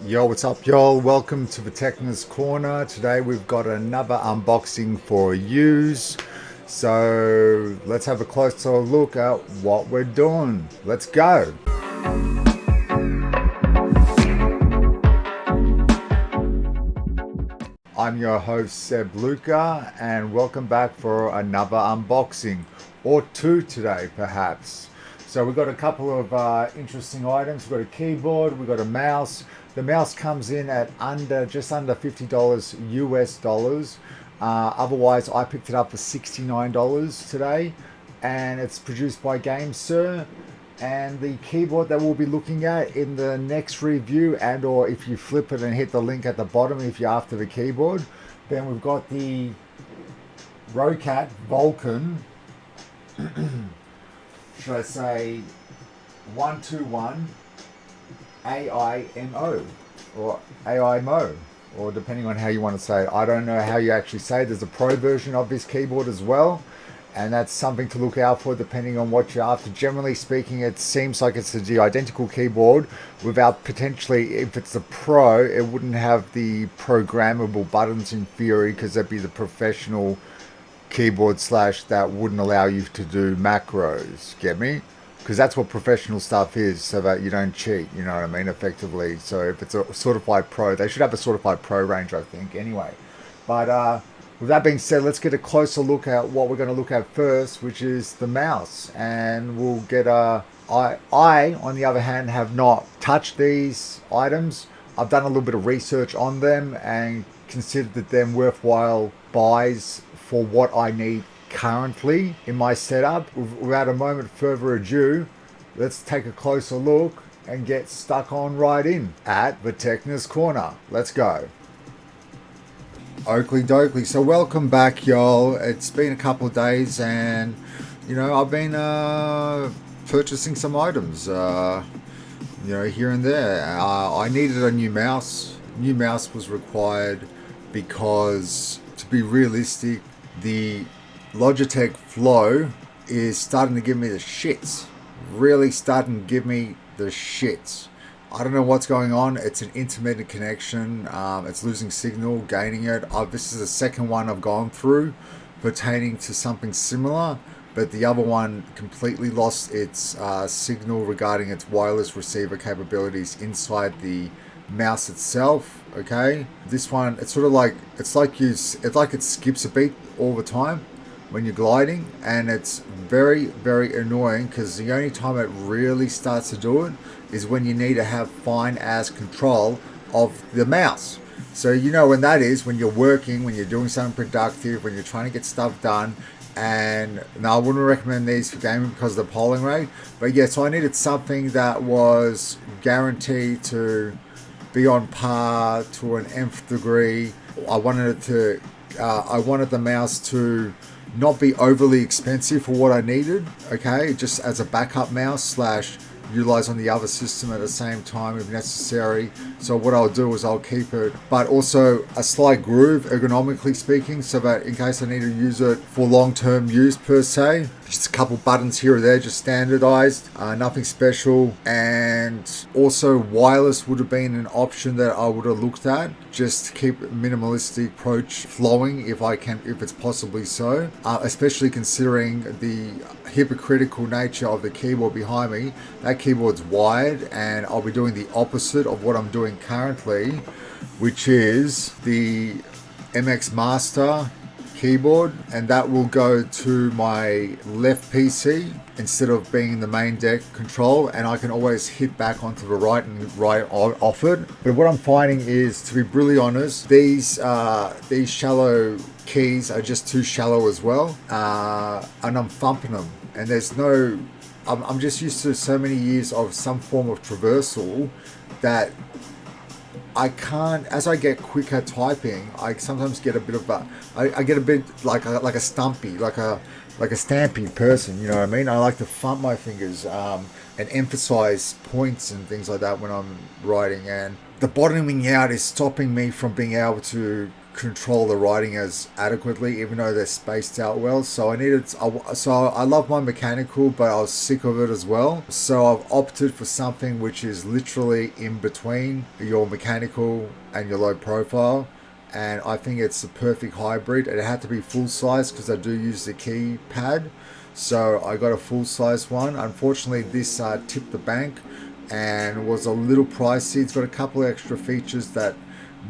Yo, what's up, y'all? Welcome to the TECHNESS Corner. Today we've got another unboxing for yous. So let's have a closer look at what we're doing. Let's go. I'm your host, Seb Luka, and welcome back for another unboxing, or two today, perhaps. So we've got a couple of interesting items. We've got a keyboard, we've got a mouse. The mouse comes in at just under $50 US dollars. Otherwise, I picked it up for $69 today, and it's produced by GameSir. And the keyboard that we'll be looking at in the next review, and or if you flip it and hit the link at the bottom if you're after the keyboard, then we've got the Rocat Vulcan, should I say 121 AIMO or AIMO, or depending on how you want to say it. I don't know how you actually say it. There's a pro version of this keyboard as well, and that's something to look out for depending on what you're after. Generally speaking, it seems like it's the identical keyboard without potentially, if it's the pro, it wouldn't have the programmable buttons in theory, because that'd be the professional keyboard slash that wouldn't allow you to do macros. Get me? Because that's what professional stuff is, so that you don't cheat, you know what I mean, effectively. So if it's a certified pro, they should have a certified pro range, I think, anyway. But with that being said, let's get a closer look at what we're going to look at first, which is the mouse. And we'll get I, on the other hand, have not touched these items. I've done a little bit of research on them and considered them worthwhile buys for what I need currently in my setup. Without a moment further ado, let's take a closer look and get stuck on right in at the TECHNESS Corner. Let's go. Oakley dokley. So welcome back, y'all. It's been a couple of days, and you know, I've been purchasing some items, here and there. I needed a new mouse. New mouse was required because, to be realistic, the Logitech Flow is starting to give me the shits. Really starting to give me the shits. I don't know what's going on. It's an intermittent connection. It's losing signal, gaining it. This is the second one I've gone through pertaining to something similar, but the other one completely lost its signal regarding its wireless receiver capabilities inside the mouse itself. Okay, this one, it's sort of like it skips a beat all the time when you're gliding, and it's very, very annoying, because the only time it really starts to do it is when you need to have fine ass control of the mouse. So you know when that is, when you're working, when you're doing something productive, when you're trying to get stuff done. And now I wouldn't recommend these for gaming because of the polling rate, but yeah, so I needed something that was guaranteed to be on par to an nth degree. I wanted the mouse to not be overly expensive for what I needed, okay, just as a backup mouse slash utilize on the other system at the same time if necessary. So what I'll do is I'll keep it, but also a slight groove ergonomically speaking, so that in case I need to use it for long-term use per se, just a couple buttons here or there, just standardized, nothing special. And also wireless would have been an option that I would have looked at, just to keep minimalistic approach flowing if it's possibly so, especially considering the hypocritical nature of the keyboard behind me. That keyboard's wired, and I'll be doing the opposite of what I'm doing currently, which is the MX Master keyboard, and that will go to my left PC instead of being in the main deck control, and I can always hit back onto the right and right off it. But what I'm finding is, to be brutally honest, these shallow keys are just too shallow as well, and I'm thumping them, and there's no, I'm just used to so many years of some form of traversal that I can't, as I get quicker typing, I sometimes get a bit of I get a bit like a stumpy, like a stampy person, you know what I mean? I like to thump my fingers and emphasize points and things like that when I'm writing, and the bottoming out is stopping me from being able to control the writing as adequately, even though they're spaced out well. So I love my mechanical, but I was sick of it as well. So I've opted for something which is literally in between your mechanical and your low profile. And I think it's the perfect hybrid. It had to be full size because I do use the keypad. So I got a full size one. Unfortunately, this tipped the bank and was a little pricey. It's got a couple of extra features that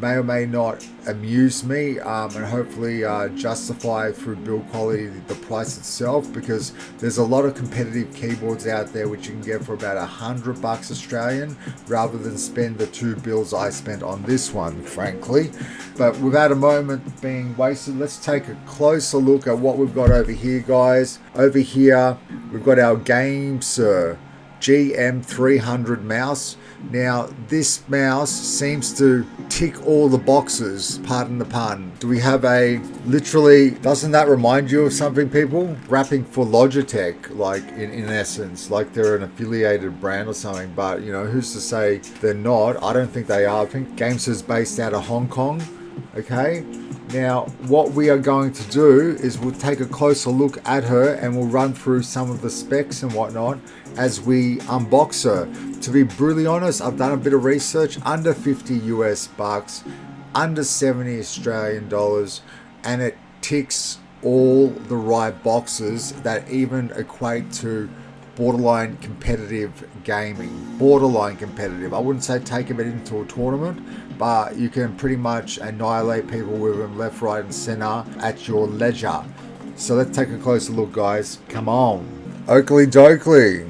may or may not amuse me, and hopefully justify through build quality the price itself, because there's a lot of competitive keyboards out there which you can get for about $100 Australian, rather than spend the $2 I spent on this one, frankly. But without a moment being wasted, let's take a closer look at what we've got over here, guys. Over here we've got our GameSir GM300 mouse. Now this mouse seems to tick all the boxes, pardon the pun. Do we have a, literally, doesn't that remind you of something, people? Rapping for Logitech, like in essence, like they're an affiliated brand or something, but you know, who's to say they're not? I don't think they are. I think GameSir is based out of Hong Kong. Okay, now what we are going to do is we'll take a closer look at her and we'll run through some of the specs and whatnot as we unbox her. To be brutally honest, I've done a bit of research. Under 50 US bucks, under 70 Australian dollars, and it ticks all the right boxes that even equate to borderline competitive gaming. Borderline competitive. I wouldn't say take it into a tournament, but you can pretty much annihilate people with them left, right, and center at your leisure. So let's take a closer look, guys. Come on. Oakley dokley.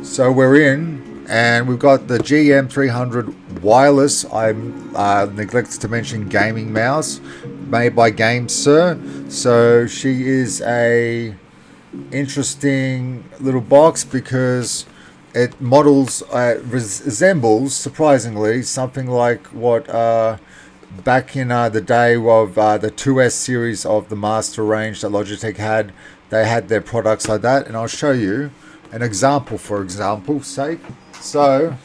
So we're in, and we've got the GM300 wireless. I neglected to mention gaming mouse, made by GameSir. So she is a interesting little box because it models, resembles, surprisingly, something like what back in the day of the 2S series of the Master range that Logitech had. They had their products like that, and I'll show you an example for example's sake. So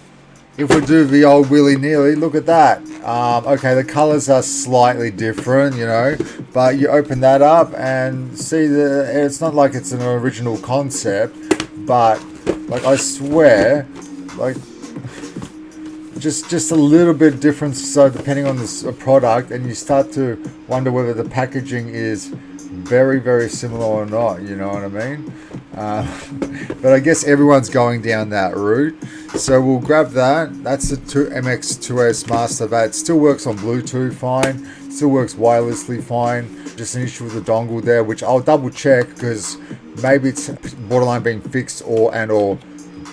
if we do the old willy-nilly, look at that. Okay, the colors are slightly different, you know, but you open that up and see it's not like it's an original concept, but like I swear, like just a little bit different. So depending on the product, and you start to wonder whether the packaging is very, very similar or not, you know what I mean? But I guess everyone's going down that route. So we'll grab that. That's the MX2S Master. That still works on Bluetooth fine. Still works wirelessly fine. Just an issue with the dongle there, which I'll double check because maybe it's borderline being fixed or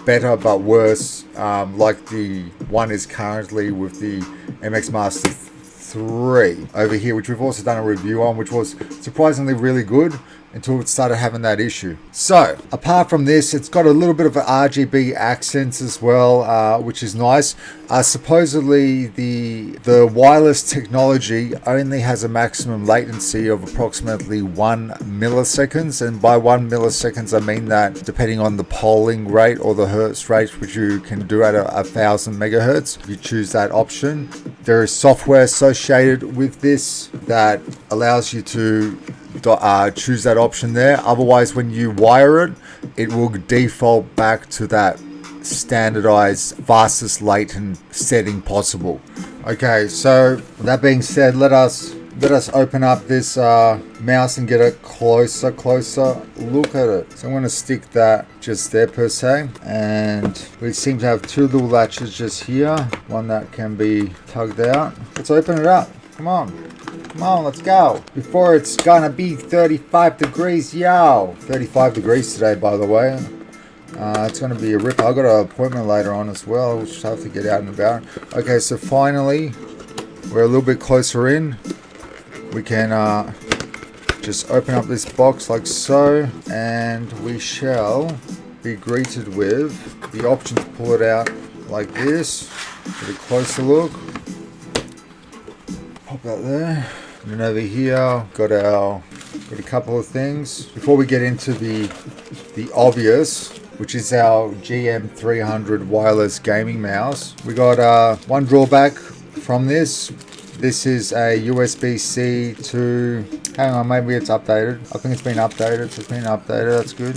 better but worse, like the one is currently with the MX Master 3 over here, which we've also done a review on, which was surprisingly really good until it started having that issue. So apart from this, it's got a little bit of an RGB accents as well, which is nice. Supposedly the wireless technology only has a maximum latency of approximately 1 milliseconds, and by 1 milliseconds I mean that depending on the polling rate or the hertz rate, which you can do at 1000 megahertz, if you choose that option. There is software associated with this that allows you to choose that option there. Otherwise, when you wire it, it will default back to that standardized fastest latent setting possible. Okay, so that being said, let us open up this mouse and get a closer look at it. So I'm going to stick that just there per se, and we seem to have two little latches just here, one that can be tugged out. Let's open it up. Come on, let's go. Before it's gonna be 35 degrees, yo. 35 degrees today, by the way. It's gonna be a rip. I got an appointment later on as well, which I have to get out and about. Okay, so finally, we're a little bit closer in. We can just open up this box like so, and we shall be greeted with the option to pull it out like this. Get a closer look. Pop that there. And then over here, got a couple of things. Before we get into the obvious, which is our GM300 wireless gaming mouse, we got one drawback from this. This is a USB-C to, hang on, maybe it's updated. I think it's been updated, so it's been updated, that's good.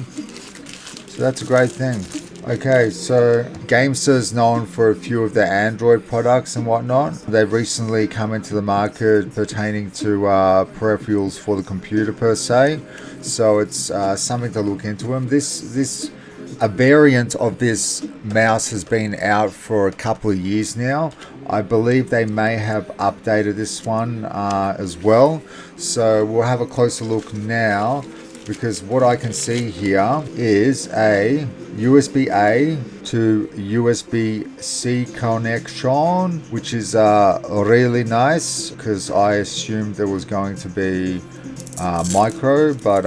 So that's a great thing. Okay, so GameSir is known for a few of their Android products and whatnot. They've recently come into the market pertaining to peripherals for the computer per se. So it's something to look into them. A variant of this mouse has been out for a couple of years now. I believe they may have updated this one as well. So we'll have a closer look now, because what I can see here is a USB-A to USB-C connection, which is really nice, because I assumed there was going to be micro, but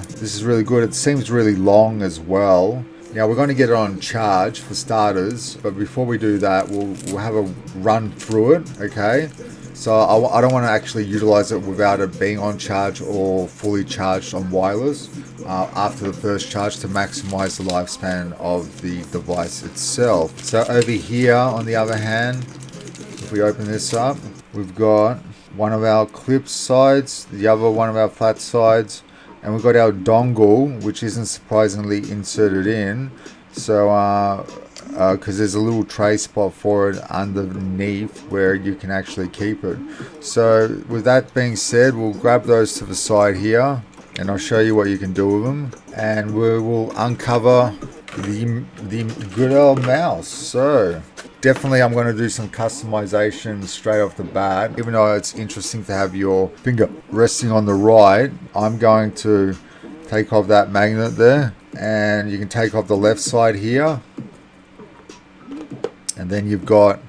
this is really good. It seems really long as well. Now we're going to get it on charge for starters, but before we do that, we'll have a run through it, okay? So I don't want to actually utilize it without it being on charge or fully charged on wireless after the first charge, to maximize the lifespan of the device itself. So over here, on the other hand, if we open this up, we've got one of our clip sides, the other one of our flat sides, and we've got our dongle, which isn't surprisingly inserted in. So because there's a little tray spot for it underneath where you can actually keep it. So with that being said, we'll grab those to the side here, and I'll show you what you can do with them, and we will uncover the good old mouse. So definitely I'm going to do some customization straight off the bat. Even though it's interesting to have your finger resting on the right, I'm going to take off that magnet there, and you can take off the left side here. And then you've got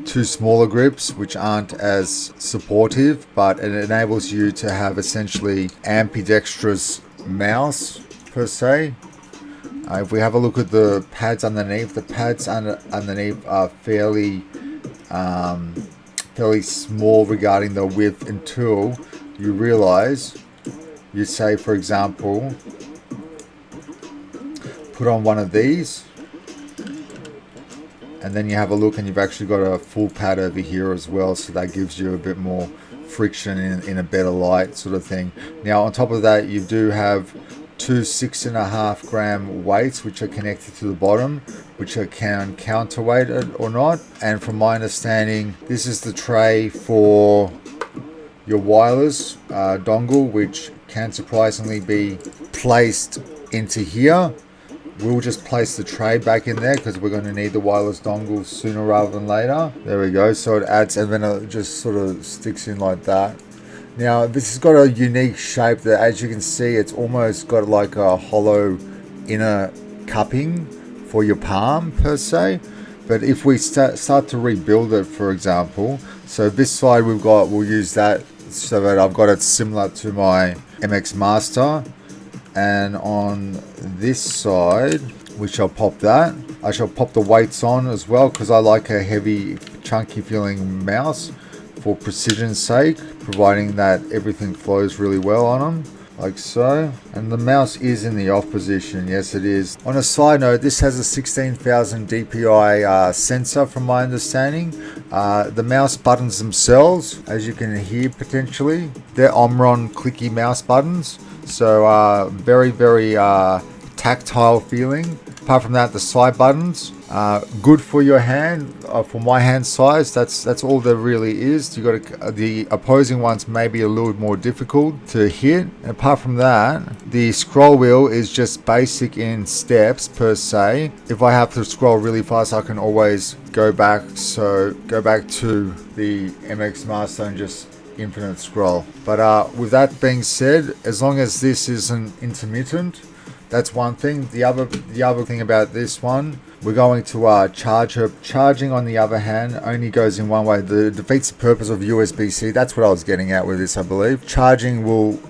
two smaller grips, which aren't as supportive, but it enables you to have essentially ambidextrous mouse per se. If we have a look at the pads underneath, the pads underneath are fairly small regarding the width, until you realize, you say for example, put on one of these, and then you have a look and you've actually got a full pad over here as well, so that gives you a bit more friction in a better light sort of thing. Now on top of that, you do have two 6.5 gram weights which are connected to the bottom, which can counterweight it or not. And from my understanding, this is the tray for your wireless dongle, which can surprisingly be placed into here. We'll just place the tray back in there because we're going to need the wireless dongle sooner rather than later. There we go. So it adds, and then it just sort of sticks in like that. Now this has got a unique shape that, as you can see, it's almost got like a hollow inner cupping for your palm per se. But if we start to rebuild it, for example, so this side we'll use that so that I've got it similar to my MX Master. And on this side, we shall pop that. I shall pop the weights on as well, because I like a heavy, chunky feeling mouse for precision's sake, providing that everything flows really well on them, like so. And the mouse is in the off position, yes it is. On a side note, this has a 16,000 DPI sensor from my understanding. The mouse buttons themselves, as you can hear potentially, they're Omron clicky mouse buttons. So very tactile feeling. Apart from that, the side buttons, good for your hand, for my hand size. That's all there really is. You got the opposing ones may be a little more difficult to hit. And apart from that, the scroll wheel is just basic in steps per se. If I have to scroll really fast, I can always go back. So go back to the MX Master and just infinite scroll. But with that being said, as long as this isn't intermittent, that's one thing. The other thing about this one, we're going to charge her. Charging, on the other hand, only goes in one way. It defeats the purpose of USB-C. That's what I was getting at with this, I believe. Charging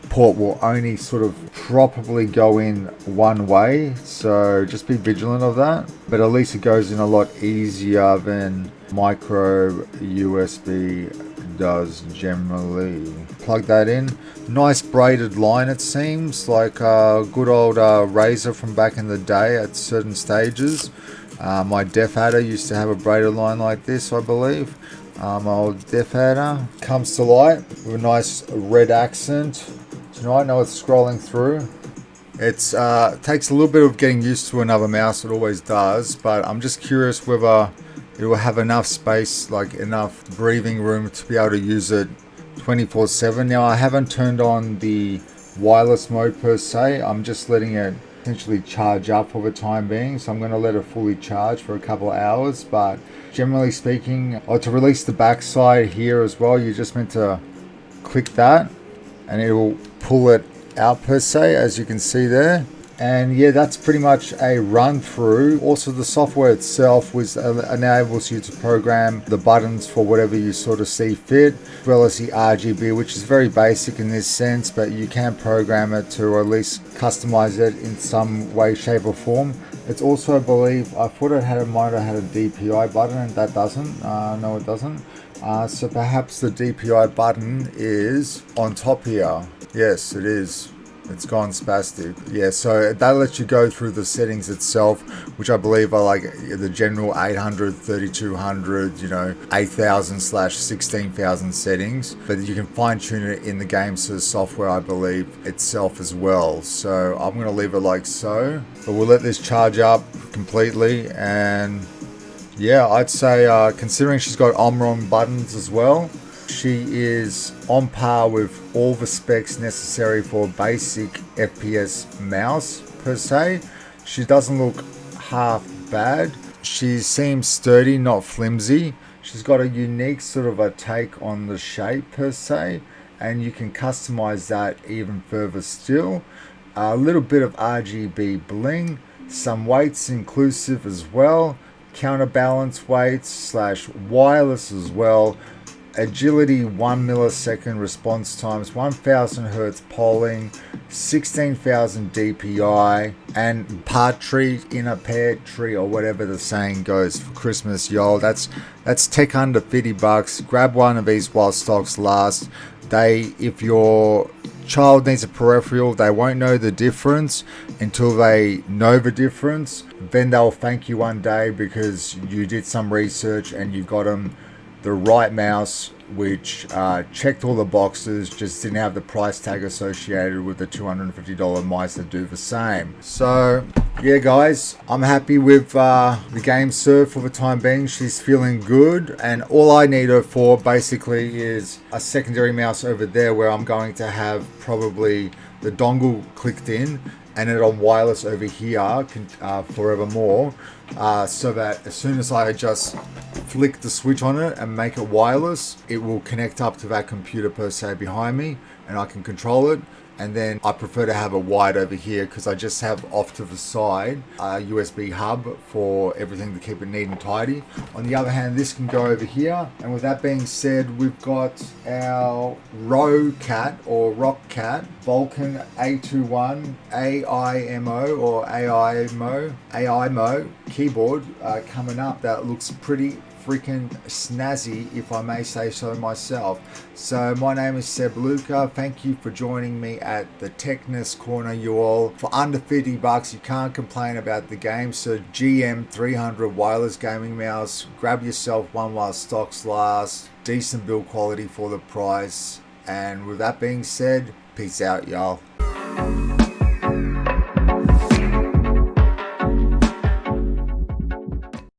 port will only sort of probably go in one way, so just be vigilant of that. But at least it goes in a lot easier than micro USB does generally. Plug that in. Nice braided line, it seems like a good old razor from back in the day at certain stages. My Def Adder used to have a braided line like this, I believe. old Death Adder comes to light with a nice red accent. Tonight, now it's scrolling through. It's takes a little bit of getting used to another mouse, it always does, but I'm just curious whether it will have enough space, like enough breathing room to be able to use it 24/7. Now, I haven't turned on the wireless mode per se. I'm just letting it essentially charge up for the time being, so I'm going to let it fully charge for a couple of hours. But generally speaking, to release the backside here as well, you're just meant to click that and it will pull it out per se, as you can see there. And yeah, that's pretty much a run through. Also, the software itself enables you to program the buttons for whatever you sort of see fit, as well as the RGB, which is very basic in this sense, but you can program it to, or at least customize it in some way, shape or form. It's also, I believe, I thought it might have had a DPI button, and that doesn't. No, it doesn't. So perhaps the DPI button is on top here. Yes, it is. It's gone spastic. Yeah, so that lets you go through the settings itself, which I believe are like the general 800, 3200, 8000/16,000 settings. But you can fine tune it in the GameSir software, I believe, itself as well. So I'm going to leave it like so. But we'll let this charge up completely. And yeah, I'd say considering she's got Omron buttons as well, she is on par with all the specs necessary for a basic FPS mouse per se. She doesn't look half bad. She seems sturdy, not flimsy. She's got a unique sort of a take on the shape per se, and you can customize that even further still. A little bit of RGB bling, some weights inclusive as well, counterbalance weights / wireless as well. Agility 1 millisecond response times, 1000 Hertz polling, 16,000 DPI, and part tree in a pear tree, or whatever the saying goes for Christmas, y'all. That's tech under $50. Grab one of these while stocks last. If your child needs a peripheral, they won't know the difference until they know the difference. Then they'll thank you one day because you did some research and you got them the right mouse, which checked all the boxes, just didn't have the price tag associated with the $250 mice that do the same. So yeah, guys, I'm happy with the GameSir for the time being. She's feeling good, and all I need her for basically is a secondary mouse over there where I'm going to have probably the dongle clicked in and it on wireless over here forevermore, so that as soon as I just flick the switch on it and make it wireless, it will connect up to that computer per se behind me and I can control it. And then I prefer to have a wide over here because I just have off to the side a USB hub for everything to keep it neat and tidy. On the other hand, this can go over here. And with that being said, we've got our Row Cat or Rock Cat Vulcan A21 AIMO or AIMO keyboard coming up that looks pretty freaking snazzy, if I may say so myself. So my name is Seb Lukas. Thank you for joining me at the TECHNESS Corner, you all. For under $50, you can't complain about the GameSir GM300 wireless gaming mouse. Grab yourself one while stocks last. Decent build quality for the price. And with that being said, peace out, y'all.